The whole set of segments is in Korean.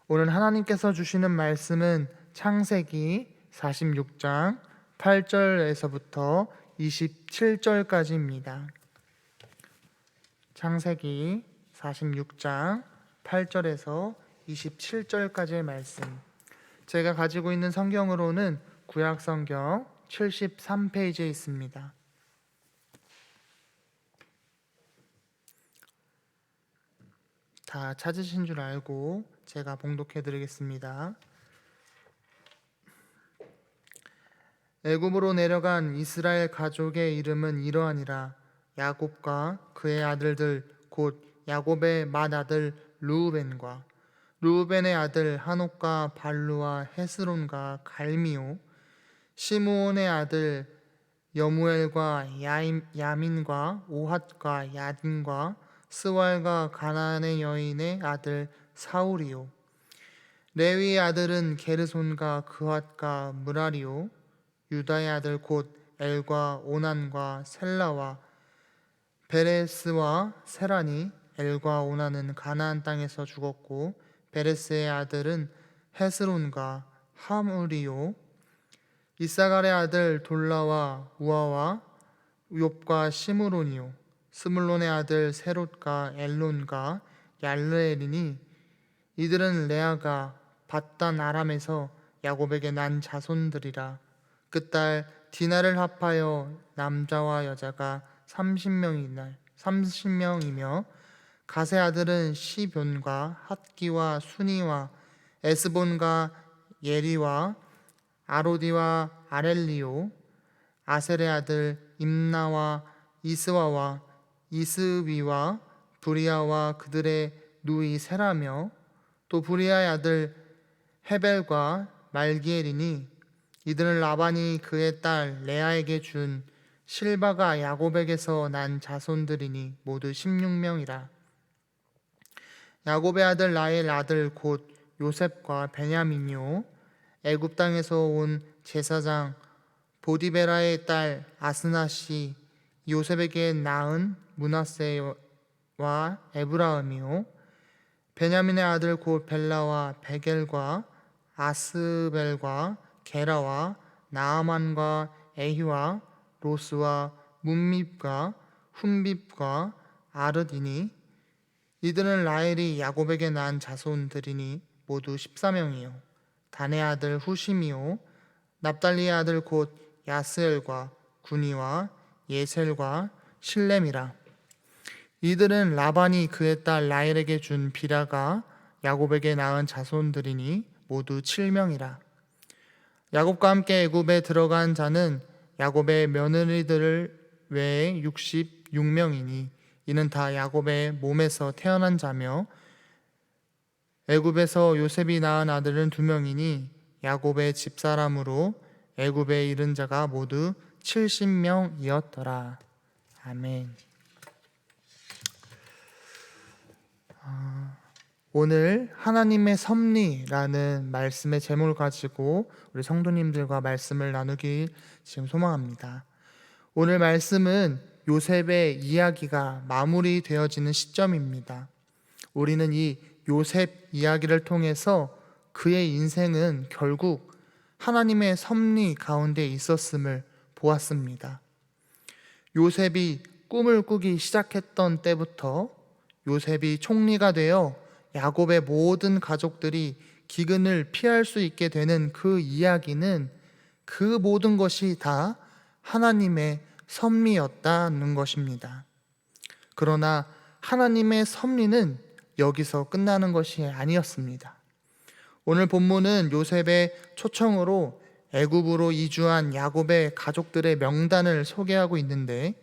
오늘 하나님께서 주시는 말씀은 창세기 46장 8절에서부터 27절까지입니다. 창세기 46장 8절에서 27절까지의 말씀. 제가 가지고 있는 성경으로는 구약 성경 73페이지에 있습니다. 다 찾으신 줄 알고 제가 봉독해 드리겠습니다. 애굽으로 내려간 이스라엘 가족의 이름은 이러하니라. 야곱과 그의 아들들 곧 야곱의 맏아들 르우벤과 르우벤의 아들 한옥과 발루와 헤스론과 갈미오, 시므온의 아들 여무엘과 야민과 오핫과 야딘과 스왈과 가나안의 여인의 아들 사울이요. 레위의 아들은 게르손과 그핫과 무라리요. 유다의 아들 곧 엘과 오난과 셀라와 베레스와 세란이. 엘과 오난은 가나안 땅에서 죽었고 베레스의 아들은 헤스론과 하물이요. 이사갈의 아들 돌라와 우아와 욥과 시므론이요. 스물론의 아들 세롯과 엘론과 얄르엘이니 이들은 레아가 밧단 아람에서 야곱에게 난 자손들이라. 그 딸 디나를 합하여 남자와 여자가 30명이며 가세 아들은 시뵈과 핫기와 순이와 에스본과 예리와 아로디와 아렐리오. 아셀의 아들 임나와 이스와와 이스위와 브리아와 그들의 누이 세라며 또 브리아의 아들 헤벨과 말기엘이니 이들은 라반이 그의 딸 레아에게 준 실바가 야곱에게서 난 자손들이니 모두 16명이라. 야곱의 아들 라헬 아들 곧 요셉과 베냐민이요. 애굽 땅에서 온 제사장 보디베라의 딸 아스낫이 요셉에게 낳은 므낫세와 에브라임이요. 베냐민의 아들 곧 벨라와 베겔과 아스벨과 게라와 나아만과 에히와 로스와 문밉과 훔빕과 아르디니 이들은 라헬이 야곱에게 낳은 자손들이니 모두 14명이요. 단의 아들 후심이요. 납달리의 아들 곧 야스엘과 구니와 예셀과 실렘이라. 이들은 라반이 그의 딸 라헬에게 준 비라가 야곱에게 낳은 자손들이니 모두 7명이라. 야곱과 함께 애굽에 들어간 자는 야곱의 며느리들 외에 66명이니 이는 다 야곱의 몸에서 태어난 자며 애굽에서 요셉이 낳은 아들은 2명이니 야곱의 집사람으로 애굽에 이른 자가 모두 70명이었더라. 아멘. 오늘 하나님의 섭리라는 말씀의 제목을 가지고 우리 성도님들과 말씀을 나누길 지금 소망합니다. 오늘 말씀은 요셉의 이야기가 마무리되어지는 시점입니다. 우리는 이 요셉 이야기를 통해서 그의 인생은 결국 하나님의 섭리 가운데 있었음을 보았습니다. 요셉이 꿈을 꾸기 시작했던 때부터 요셉이 총리가 되어 야곱의 모든 가족들이 기근을 피할 수 있게 되는 그 이야기는 그 모든 것이 다 하나님의 섭리였다는 것입니다. 그러나 하나님의 섭리는 여기서 끝나는 것이 아니었습니다. 오늘 본문은 요셉의 초청으로 애굽으로 이주한 야곱의 가족들의 명단을 소개하고 있는데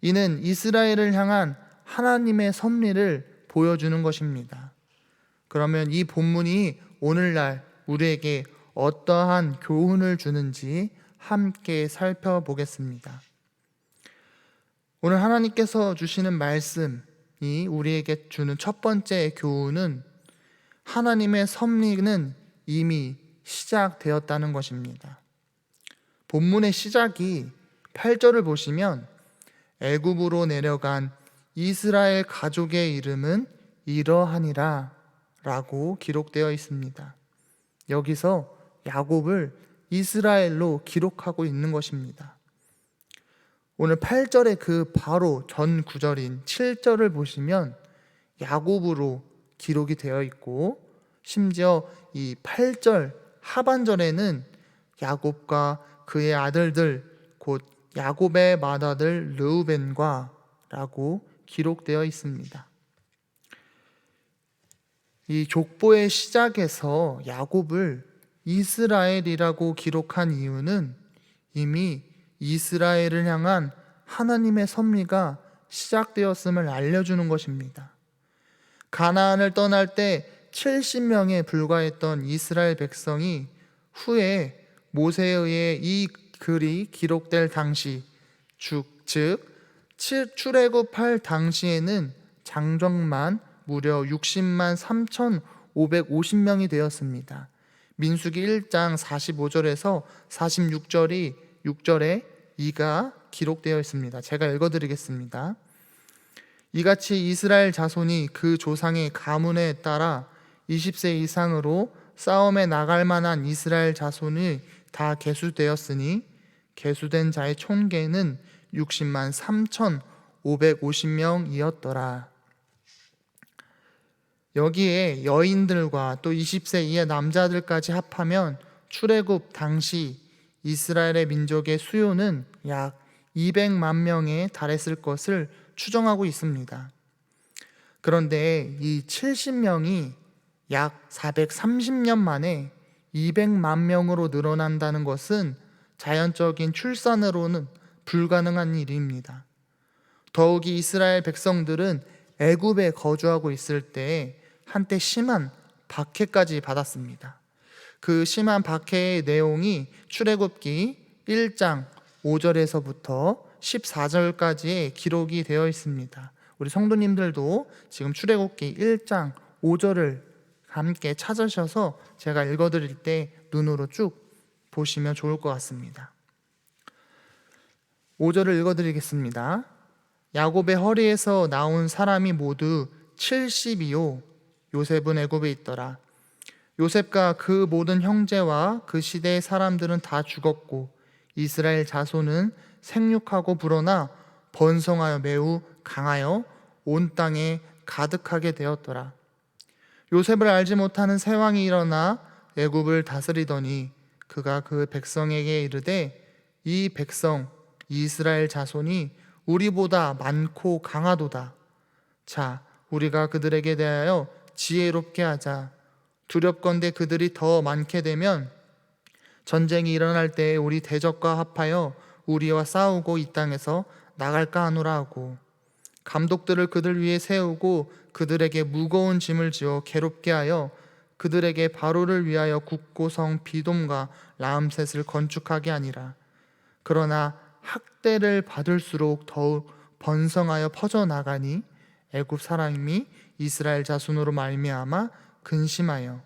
이는 이스라엘을 향한 하나님의 섭리를 보여주는 것입니다. 그러면 이 본문이 오늘날 우리에게 어떠한 교훈을 주는지 함께 살펴보겠습니다. 오늘 하나님께서 주시는 말씀이 우리에게 주는 첫 번째 교훈은 하나님의 섭리는 이미 시작되었다는 것입니다. 본문의 시작이 8절을 보시면 애굽으로 내려간 이스라엘 가족의 이름은 이러하니라 라고 기록되어 있습니다. 여기서 야곱을 이스라엘로 기록하고 있는 것입니다. 오늘 8절의 그 바로 전 구절인 7절을 보시면 야곱으로 기록이 되어 있고, 심지어 이 8절 하반절에는 야곱과 그의 아들들 곧 야곱의 맏아들 르우벤과 라고 기록되어 있습니다. 이 족보의 시작에서 야곱을 이스라엘이라고 기록한 이유는 이미 이스라엘을 향한 하나님의 섭리가 시작되었음을 알려주는 것입니다. 가나안을 떠날 때 70명에 불과했던 이스라엘 백성이 후에 모세에 의해 이 글이 기록될 당시, 즉 출애굽할 당시에는 장정만 무려 60만 3,550명이 되었습니다. 민수기 1장 45절에서 46절에 이가 기록되어 있습니다. 제가 읽어드리겠습니다. 이같이 이스라엘 자손이 그 조상의 가문에 따라 20세 이상으로 싸움에 나갈 만한 이스라엘 자손이 다 계수되었으니 계수된 자의 총계는 60만 3,550명이었더라. 여기에 여인들과 또 20세 이하 남자들까지 합하면 출애굽 당시 이스라엘의 민족의 수요는 약 200만 명에 달했을 것을 추정하고 있습니다. 그런데 이 70명이 약 430년 만에 200만 명으로 늘어난다는 것은 자연적인 출산으로는 불가능한 일입니다. 더욱이 이스라엘 백성들은 애굽에 거주하고 있을 때 한때 심한 박해까지 받았습니다. 그 심한 박해의 내용이 출애굽기 1장 5절에서부터 14절까지의 기록이 되어 있습니다. 우리 성도님들도 지금 출애굽기 1장 5절을 함께 찾으셔서 제가 읽어드릴 때 눈으로 쭉 보시면 좋을 것 같습니다. 5절을 읽어드리겠습니다. 야곱의 허리에서 나온 사람이 모두 70이요 요셉은 애굽에 있더라. 요셉과 그 모든 형제와 그 시대의 사람들은 다 죽었고 이스라엘 자손은 생육하고 불어나 번성하여 매우 강하여 온 땅에 가득하게 되었더라. 요셉을 알지 못하는 새 왕이 일어나 애굽을 다스리더니 그가 그 백성에게 이르되 이 백성 이스라엘 자손이 우리보다 많고 강하도다. 자, 우리가 그들에게 대하여 지혜롭게 하자. 두렵건대 그들이 더 많게 되면 전쟁이 일어날 때에 우리 대적과 합하여 우리와 싸우고 이 땅에서 나갈까 하노라 하고 감독들을 그들 위에 세우고 그들에게 무거운 짐을 지어 괴롭게 하여 그들에게 바로를 위하여 굳고 성 비돔과 라암셋을 건축하게 하니라. 그러나 학대를 받을수록 더욱 번성하여 퍼져나가니 애굽 사람이 이스라엘 자손으로 말미암아 근심하여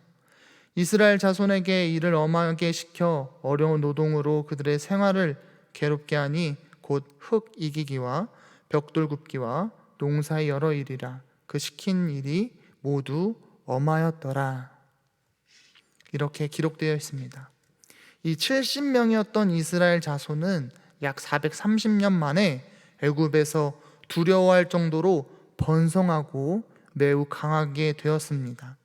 이스라엘 자손에게 이를 엄하게 시켜 어려운 노동으로 그들의 생활을 괴롭게 하니 곧 흙 이기기와 벽돌 굽기와 농사의 여러 일이라. 그 시킨 일이 모두 엄하였더라. 이렇게 기록되어 있습니다. 이 70명이었던 이스라엘 자손은 약 430년 만에 애굽에서 두려워할 정도로 번성하고 매우 강하게 되었습니다.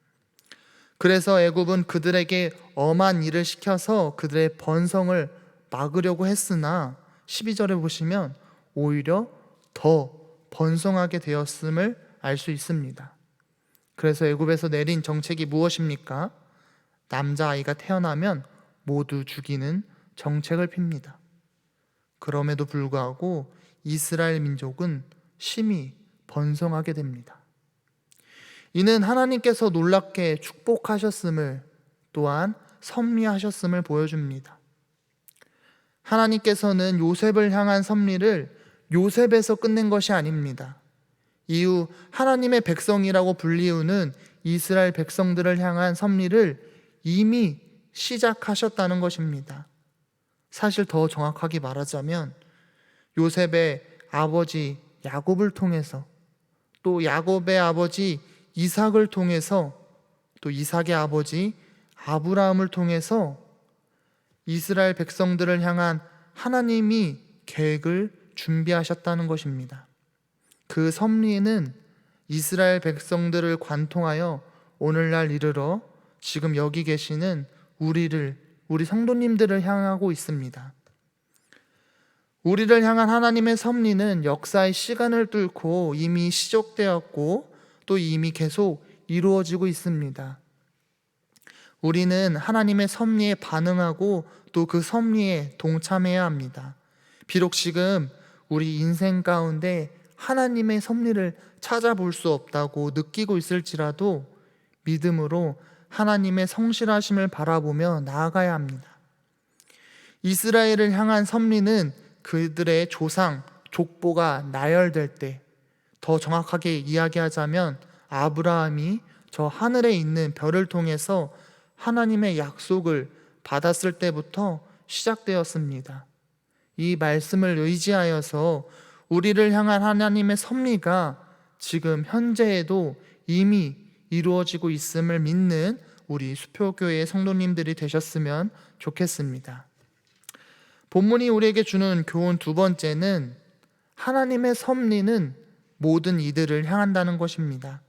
그래서 애굽은 그들에게 엄한 일을 시켜서 그들의 번성을 막으려고 했으나 12절에 보시면 오히려 더 번성하게 되었음을 알 수 있습니다. 그래서 애굽에서 내린 정책이 무엇입니까? 남자아이가 태어나면 모두 죽이는 정책을 핍니다. 그럼에도 불구하고 이스라엘 민족은 심히 번성하게 됩니다. 이는 하나님께서 놀랍게 축복하셨음을 또한 섭리하셨음을 보여줍니다. 하나님께서는 요셉을 향한 섭리를 요셉에서 끝낸 것이 아닙니다. 이후 하나님의 백성이라고 불리우는 이스라엘 백성들을 향한 섭리를 이미 시작하셨다는 것입니다. 사실 더 정확하게 말하자면 요셉의 아버지 야곱을 통해서 또 야곱의 아버지 이삭을 통해서 또 이삭의 아버지 아브라함을 통해서 이스라엘 백성들을 향한 하나님이 계획을 준비하셨다는 것입니다. 그 섭리는 이스라엘 백성들을 관통하여 오늘날 이르러 지금 여기 계시는 우리 성도님들을 향하고 있습니다. 우리를 향한 하나님의 섭리는 역사의 시간을 뚫고 이미 시작되었고 또 이미 계속 이루어지고 있습니다. 우리는 하나님의 섭리에 반응하고 또 그 섭리에 동참해야 합니다. 비록 지금 우리 인생 가운데 하나님의 섭리를 찾아볼 수 없다고 느끼고 있을지라도 믿음으로 하나님의 성실하심을 바라보며 나아가야 합니다. 이스라엘을 향한 섭리는 그들의 조상, 족보가 나열될 때, 더 정확하게 이야기하자면 아브라함이 저 하늘에 있는 별을 통해서 하나님의 약속을 받았을 때부터 시작되었습니다. 이 말씀을 의지하여서 우리를 향한 하나님의 섭리가 지금 현재에도 이미 이루어지고 있음을 믿는 우리 수표교회 성도님들이 되셨으면 좋겠습니다. 본문이 우리에게 주는 교훈 두 번째는 하나님의 섭리는 모든 이들을 향한다는 것입니다.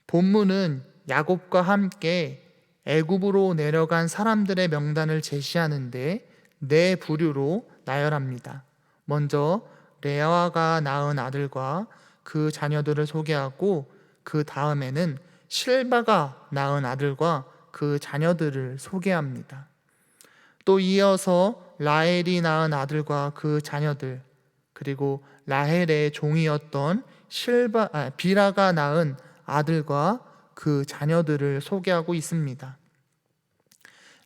본문은 야곱과 함께 애굽으로 내려간 사람들의 명단을 제시하는데 네 부류로 나열합니다. 먼저 레아가 낳은 아들과 그 자녀들을 소개하고 그 다음에는 실바가 낳은 아들과 그 자녀들을 소개합니다. 또 이어서 라헬이 낳은 아들과 그 자녀들, 그리고 라헬의 종이었던 비라가 낳은 아들과 그 자녀들을 소개하고 있습니다.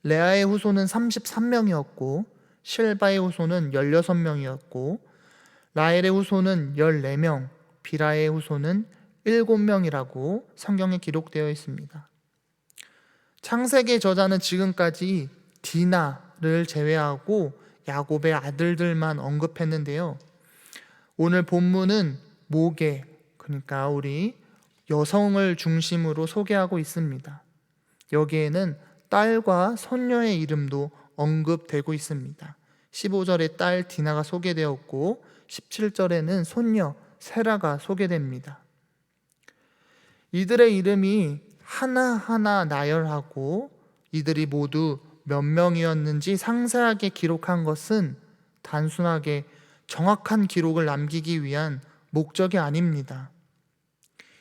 레아의 후손은 33명이었고 실바의 후손은 16명이었고 라헬의 후손은 14명, 비라의 후손은 7명이라고 성경에 기록되어 있습니다. 창세기 저자는 지금까지 디나를 제외하고 야곱의 아들들만 언급했는데요. 오늘 본문은 모계, 그러니까 우리 여성을 중심으로 소개하고 있습니다. 여기에는 딸과 손녀의 이름도 언급되고 있습니다. 15절에 딸 디나가 소개되었고 17절에는 손녀 세라가 소개됩니다. 이들의 이름이 하나하나 나열하고 이들이 모두 몇 명이었는지 상세하게 기록한 것은 단순하게 정확한 기록을 남기기 위한 목적이 아닙니다.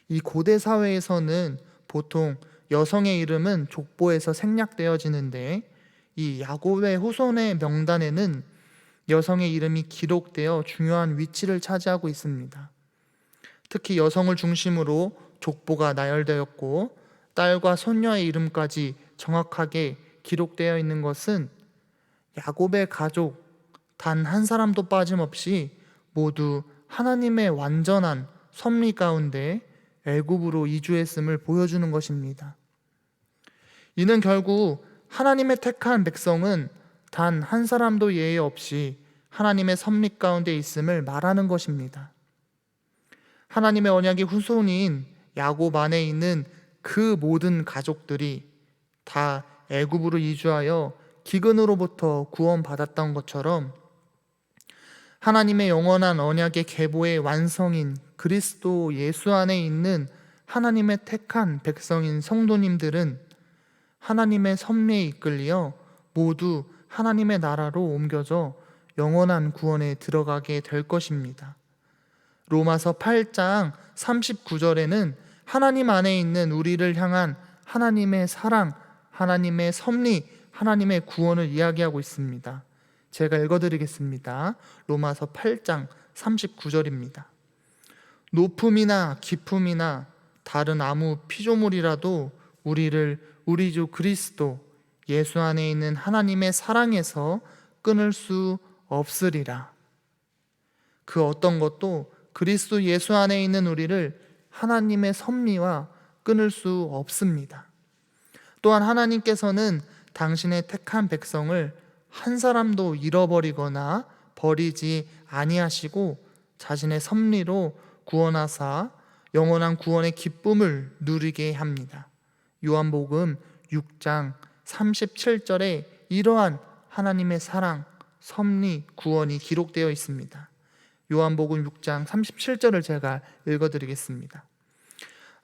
이 고대 사회에서는 보통 여성의 이름은 족보에서 생략되어지는데 이 야곱의 후손의 명단에는 여성의 이름이 기록되어 중요한 위치를 차지하고 있습니다. 특히 여성을 중심으로 족보가 나열되었고 딸과 손녀의 이름까지 정확하게 기록되어 있는 것은 야곱의 가족 단 한 사람도 빠짐없이 모두 하나님의 완전한 섭리 가운데 애굽으로 이주했음을 보여주는 것입니다. 이는 결국 하나님의 택한 백성은 단 한 사람도 예외 없이 하나님의 섭리 가운데 있음을 말하는 것입니다. 하나님의 언약의 후손인 야곱 안에 있는 그 모든 가족들이 다 애굽으로 이주하여 기근으로부터 구원받았던 것처럼 하나님의 영원한 언약의 계보의 완성인 그리스도 예수 안에 있는 하나님의 택한 백성인 성도님들은 하나님의 섭리에 이끌려 모두 하나님의 나라로 옮겨져 영원한 구원에 들어가게 될 것입니다. 로마서 8장 39절에는 하나님 안에 있는 우리를 향한 하나님의 사랑, 하나님의 섭리, 하나님의 구원을 이야기하고 있습니다. 제가 읽어드리겠습니다. 로마서 8장 39절입니다. 높음이나 깊음이나 다른 아무 피조물이라도 우리를 우리 주 그리스도 예수 안에 있는 하나님의 사랑에서 끊을 수 없으리라. 그 어떤 것도 그리스도 예수 안에 있는 우리를 하나님의 섭리와 끊을 수 없습니다. 또한 하나님께서는 당신의 택한 백성을 한 사람도 잃어버리거나 버리지 아니하시고 자신의 섭리로 구원하사 영원한 구원의 기쁨을 누리게 합니다. 요한복음 6장 37절에 이러한 하나님의 사랑, 섭리, 구원이 기록되어 있습니다. 요한복음 6장 37절을 제가 읽어드리겠습니다.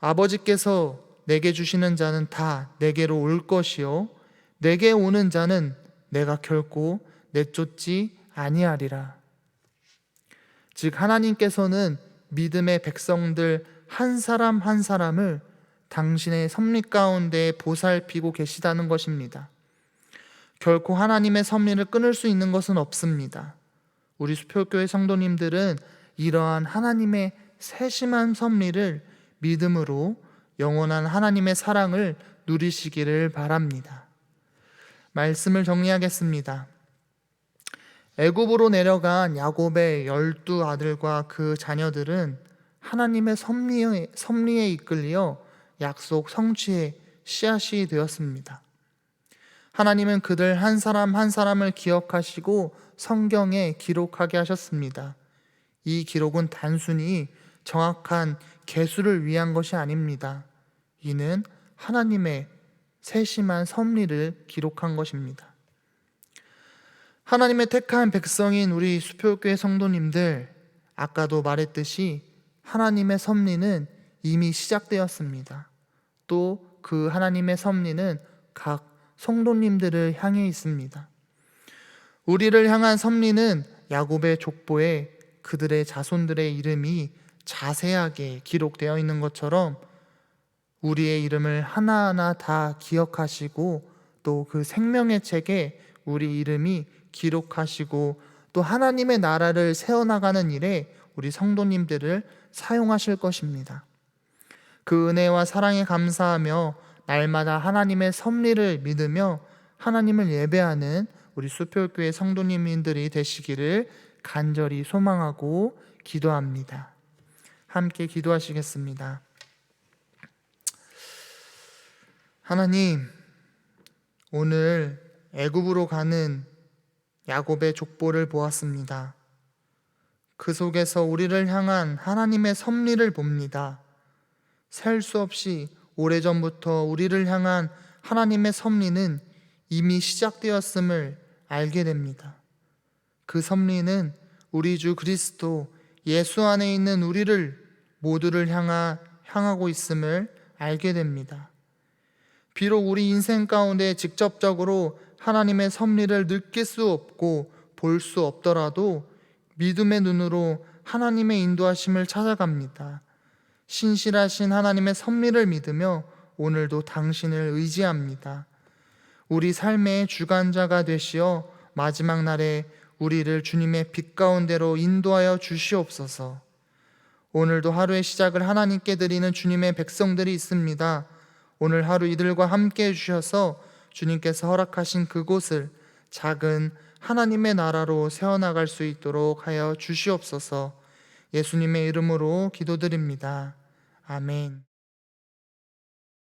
아버지께서 내게 주시는 자는 다 내게로 올 것이요 내게 오는 자는 내가 결코 내쫓지 아니하리라. 즉 하나님께서는 믿음의 백성들 한 사람 한 사람을 당신의 섭리 가운데 보살피고 계시다는 것입니다. 결코 하나님의 섭리를 끊을 수 있는 것은 없습니다. 우리 수표교회 성도님들은 이러한 하나님의 세심한 섭리를 믿음으로 영원한 하나님의 사랑을 누리시기를 바랍니다. 말씀을 정리하겠습니다. 애굽으로 내려간 야곱의 12 아들과 그 자녀들은 하나님의 섭리에 이끌려 약속 성취의 씨앗이 되었습니다. 하나님은 그들 한 사람 한 사람을 기억하시고 성경에 기록하게 하셨습니다. 이 기록은 단순히 정확한 계수를 위한 것이 아닙니다. 이는 하나님의 세심한 섭리를 기록한 것입니다. 하나님의 택한 백성인 우리 수표교회 성도님들, 아까도 말했듯이 하나님의 섭리는 이미 시작되었습니다. 또 그 하나님의 섭리는 각 성도님들을 향해 있습니다. 우리를 향한 섭리는 야곱의 족보에 그들의 자손들의 이름이 자세하게 기록되어 있는 것처럼 우리의 이름을 하나하나 다 기억하시고 또 그 생명의 책에 우리 이름이 기록하시고 또 하나님의 나라를 세워나가는 일에 우리 성도님들을 사용하실 것입니다. 그 은혜와 사랑에 감사하며 날마다 하나님의 섭리를 믿으며 하나님을 예배하는 우리 수표교회 성도님들이 되시기를 간절히 소망하고 기도합니다. 함께 기도하시겠습니다. 하나님, 오늘 애굽으로 가는 야곱의 족보를 보았습니다. 그 속에서 우리를 향한 하나님의 섭리를 봅니다. 셀 수 없이 오래전부터 우리를 향한 하나님의 섭리는 이미 시작되었음을 알게 됩니다. 그 섭리는 우리 주 그리스도 예수 안에 있는 우리를 모두를 향하고 있음을 알게 됩니다. 비록 우리 인생 가운데 직접적으로 하나님의 섭리를 느낄 수 없고 볼 수 없더라도 믿음의 눈으로 하나님의 인도하심을 찾아갑니다. 신실하신 하나님의 섭리를 믿으며 오늘도 당신을 의지합니다. 우리 삶의 주관자가 되시어 마지막 날에 우리를 주님의 빛 가운데로 인도하여 주시옵소서. 오늘도 하루의 시작을 하나님께 드리는 주님의 백성들이 있습니다. 오늘 하루 이들과 함께 해주셔서 주님께서 허락하신 그곳을 작은 하나님의 나라로 세워나갈 수 있도록 하여 주시옵소서. 예수님의 이름으로 기도드립니다. 아멘.